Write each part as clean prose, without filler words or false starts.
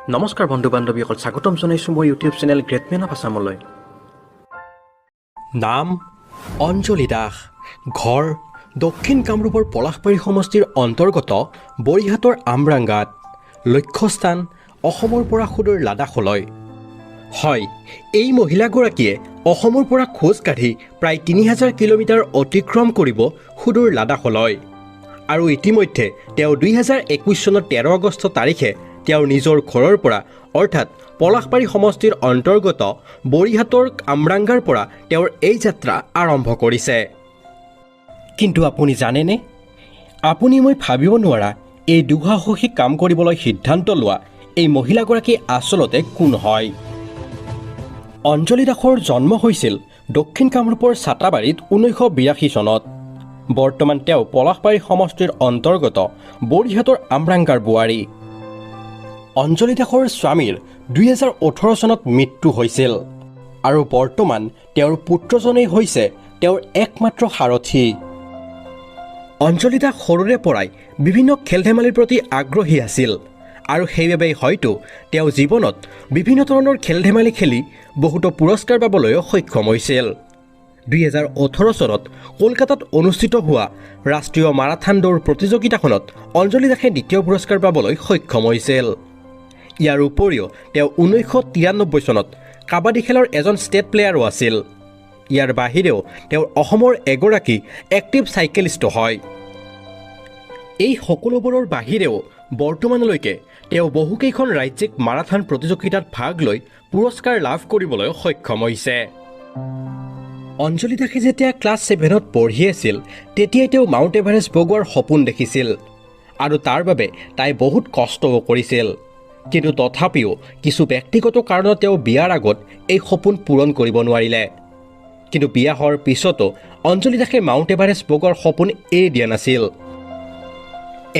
নমস্কাৰ বন্ধু বান্ধৱীসকল, স্বাগতম জনাইছোঁ মোৰ YouTube channel great men of আছামলৈ। নাম অঞ্জলি দাস, ঘৰ দক্ষিণ কামৰূপৰ পলাশবাৰী সমষ্টিৰ অন্তৰ্গত বৰিহাটৰ আমৰাংগাত, লক্ষ্যস্থান অসমৰ পৰা সুদূৰ লাডাখলৈ। হয়, এই মহিলাগৰাকীয়ে অসমৰ পৰা খোজ কাঢ়ি প্ৰায় ৩,০০০ কিলোমিটাৰ অতিক্ৰম কৰিব সুদূৰ লাডাখলৈ। আৰু ইতিমধ্যে তেওঁ ২০২১ চনৰ ১৩ আগষ্ট তাৰিখে তেওঁৰ নিজৰ ঘৰৰ পৰা অৰ্থাৎ পলাশবাৰী সমষ্টিৰ অন্তৰ্গত বৰিহাটৰ আমৰাংগাৰ পৰা তেওঁৰ এই যাত্ৰা আৰম্ভ কৰিছে। কিন্তু আপুনি জানেনে, আপুনি মই ভাবিব নোৱাৰা এই দুঃসাহসিক কাম কৰিবলৈ সিদ্ধান্ত লোৱা এই মহিলাগৰাকী আচলতে কোন হয়। অঞ্জলি দাসৰ জন্ম হৈছিল দক্ষিণ কামৰূপৰ চাটাবাৰীত ১৯৮২ চনত। বৰ্তমান তেওঁ পলাশবাৰী সমষ্টিৰ অন্তৰ্গত বৰিহাটৰ আমৰাংগাৰ বোৱাৰী। অঞ্জলি দাসৰ স্বামীৰ ২০১৮ চনত মৃত্যু হৈছিল আৰু বৰ্তমান তেওঁৰ পুত্ৰজনেই হৈছে তেওঁৰ একমাত্ৰ সাৰথী। অঞ্জলি দাস সৰুৰে পৰাই বিভিন্ন খেল ধেমালিৰ প্ৰতি আগ্ৰহী আছিল আৰু সেইবাবেই হয়তো তেওঁ জীৱনত বিভিন্ন ধৰণৰ খেল ধেমালি খেলি বহুতো পুৰস্কাৰ পাবলৈও সক্ষম হৈছিল। ২০১৮ চনত কলকাতাত অনুষ্ঠিত হোৱা ৰাষ্ট্ৰীয় মাৰাথান দৌৰ প্ৰতিযোগিতাখনত অঞ্জলি দাসে দ্বিতীয় পুৰস্কাৰ পাবলৈ সক্ষম হৈছিল। ইয়াৰ উপৰিও তেওঁ ১৯৯৩ চনত কাবাডী খেলৰ এজন ষ্টেট প্লেয়াৰো আছিল। ইয়াৰ বাহিৰেও তেওঁ অসমৰ এগৰাকী এক্টিভ চাইকেলিষ্টো হয়। এই সকলোবোৰৰ বাহিৰেও বৰ্তমানলৈকে তেওঁ বহুকেইখন ৰাজ্যিক মাৰাথান প্ৰতিযোগিতাত ভাগ লৈ পুৰস্কাৰ লাভ কৰিবলৈ সক্ষম হৈছে। অঞ্জলি দাসে যেতিয়া ক্লাছ 7ত পঢ়ি আছিল তেতিয়াই তেওঁ মাউণ্ট এভাৰেষ্ট বগোৱাৰ সপোন দেখিছিল আৰু তাৰ বাবে তাই বহুত কষ্টও কৰিছিল। কিন্তু তথাপিও কিছু ব্যক্তিগত কাৰণত তেওঁ বিয়াৰ আগত এই সপোন পূৰণ কৰিব নোৱাৰিলে। কিন্তু বিয়া হোৱাৰ পিছতো অঞ্জলি দাসে মাউণ্ট এভাৰেষ্ট বগোৱাৰ সপোন এৰি দিয়া নাছিল।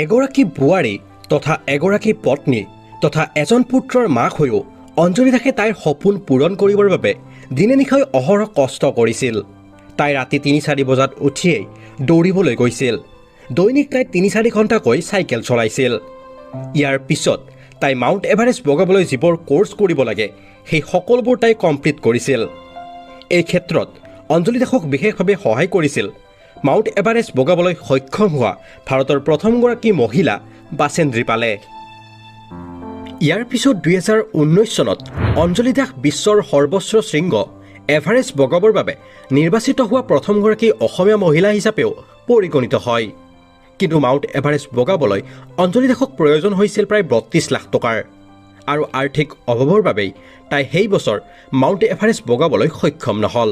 এগৰাকী বোৱাৰী তথা এগৰাকী পত্নী তথা এজন পুত্ৰৰ মাক হৈও অঞ্জলি দাসে তাইৰ সপোন পূৰণ কৰিবৰ বাবে দিনে নিশাই অহৰহ কষ্ট কৰিছিল। তাই ৰাতি ৩-৪ বজাত উঠিয়েই দৌৰিবলৈ গৈছিল। দৈনিক তাই ৩-৪ ঘণ্টাকৈ চাইকেল চলাইছিল। ইয়াৰ পিছত তাই মাউণ্ট এভাৰেষ্ট বগাবলৈ যিবোৰ কোৰ্চ কৰিব লাগে সেই সকলোবোৰ তাই কমপ্লিট কৰিছিল। এই ক্ষেত্ৰত অঞ্জলি দাসক বিশেষভাৱে সহায় কৰিছিল মাউণ্ট এভাৰেষ্ট বগাবলৈ সক্ষম হোৱা ভাৰতৰ প্ৰথমগৰাকী মহিলা বাচেন্দ্ৰী পালে। ইয়াৰ পিছত ২০১৯ চনত অঞ্জলি দাস বিশ্বৰ সৰ্বোচ্চ শৃংগ এভাৰেষ্ট বগাবৰ বাবে নিৰ্বাচিত হোৱা প্ৰথমগৰাকী অসমীয়া মহিলা হিচাপেও পৰিগণিত হয়। কিন্তু মাউণ্ট এভাৰেষ্ট বগাবলৈ অঞ্জলি দাসক প্ৰয়োজন হৈছিল প্ৰায় ৩২ লাখ টকাৰ আৰু আৰ্থিক অভাৱৰ বাবেই তাই সেই বছৰ মাউণ্ট এভাৰেষ্ট বগাবলৈ সক্ষম নহ'ল।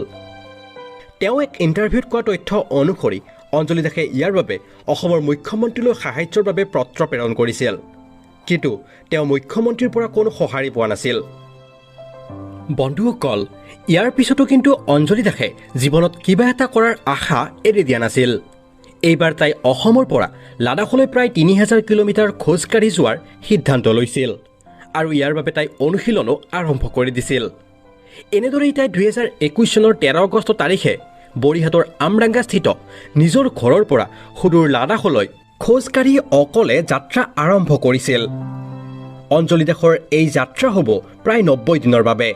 তেওঁ এক ইণ্টাৰভিউত কোৱা তথ্য অনুসৰি অঞ্জলি দাসে ইয়াৰ বাবে অসমৰ মুখ্যমন্ত্ৰীলৈ সাহায্যৰ বাবে পত্ৰ প্ৰেৰণ কৰিছিল, কিন্তু তেওঁ মুখ্যমন্ত্ৰীৰ পৰা কোনো সঁহাৰি পোৱা নাছিল। বন্ধুসকল, ইয়াৰ পিছতো কিন্তু অঞ্জলি দাসে জীৱনত কিবা এটা কৰাৰ আশা এৰি দিয়া নাছিল। এইবাৰ তাই অসমৰ পৰা লাডাখলৈ প্ৰায় ৩,০০০ কিলোমিটাৰ খোজকাঢ়ি যোৱাৰ সিদ্ধান্ত লৈছিল আৰু ইয়াৰ বাবে তাই অনুশীলনো আৰম্ভ কৰি দিছিল। এনেদৰেই তাই ২০২১ চনৰ ১৩ আগষ্ট তাৰিখে বৰিহাটৰ আমৰাংগাস্থিত নিজৰ ঘৰৰ পৰা সুদূৰ লাডাখলৈ খোজকাঢ়ি অকলে যাত্ৰা আৰম্ভ কৰিছিল। অঞ্জলি দাসৰ এই যাত্ৰা হ'ব প্ৰায় ৯০ দিনৰ বাবে।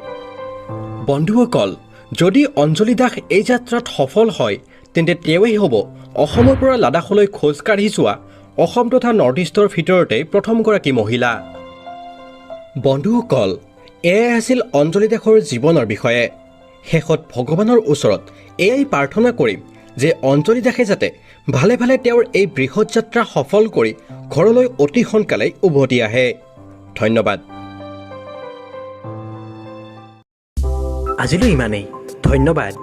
বন্ধুসকল, যদি অঞ্জলি দাস এই যাত্ৰাত সফল হয় তেন্তে তেওঁৱেই হ'ব অসমৰ পৰা লাডাখলৈ খোজকাঢ়ি যোৱা অসম তথা নৰ্থ ইষ্টৰ ভিতৰতে প্ৰথমগৰাকী মহিলা। বন্ধুসকল, এয়াই আছিল অঞ্জলি দাসৰ জীৱনৰ বিষয়ে। শেষত ভগৱানৰ ওচৰত এয়াই প্ৰাৰ্থনা কৰিম যে অঞ্জলি দাসে যাতে ভালে ভালে তেওঁৰ এই বৃহৎ যাত্ৰা সফল কৰি ঘৰলৈ অতি সোনকালে উভতি আহে। ধন্যবাদ। আজিলৈ ইমানেই। ধন্যবাদ।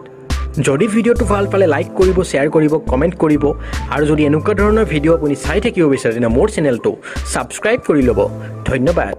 যদি ভিডিঅ'টো ভাল পালে লাইক কৰিব, শ্বেয়াৰ কৰিব, কমেণ্ট কৰিব আৰু যদি এনেকুৱা ধৰণৰ ভিডিঅ' আপুনি চাই থাকিব বিচাৰে তেনে মোৰ চেনেলটো ছাবস্ক্ৰাইব কৰি ল'ব। ধন্যবাদ।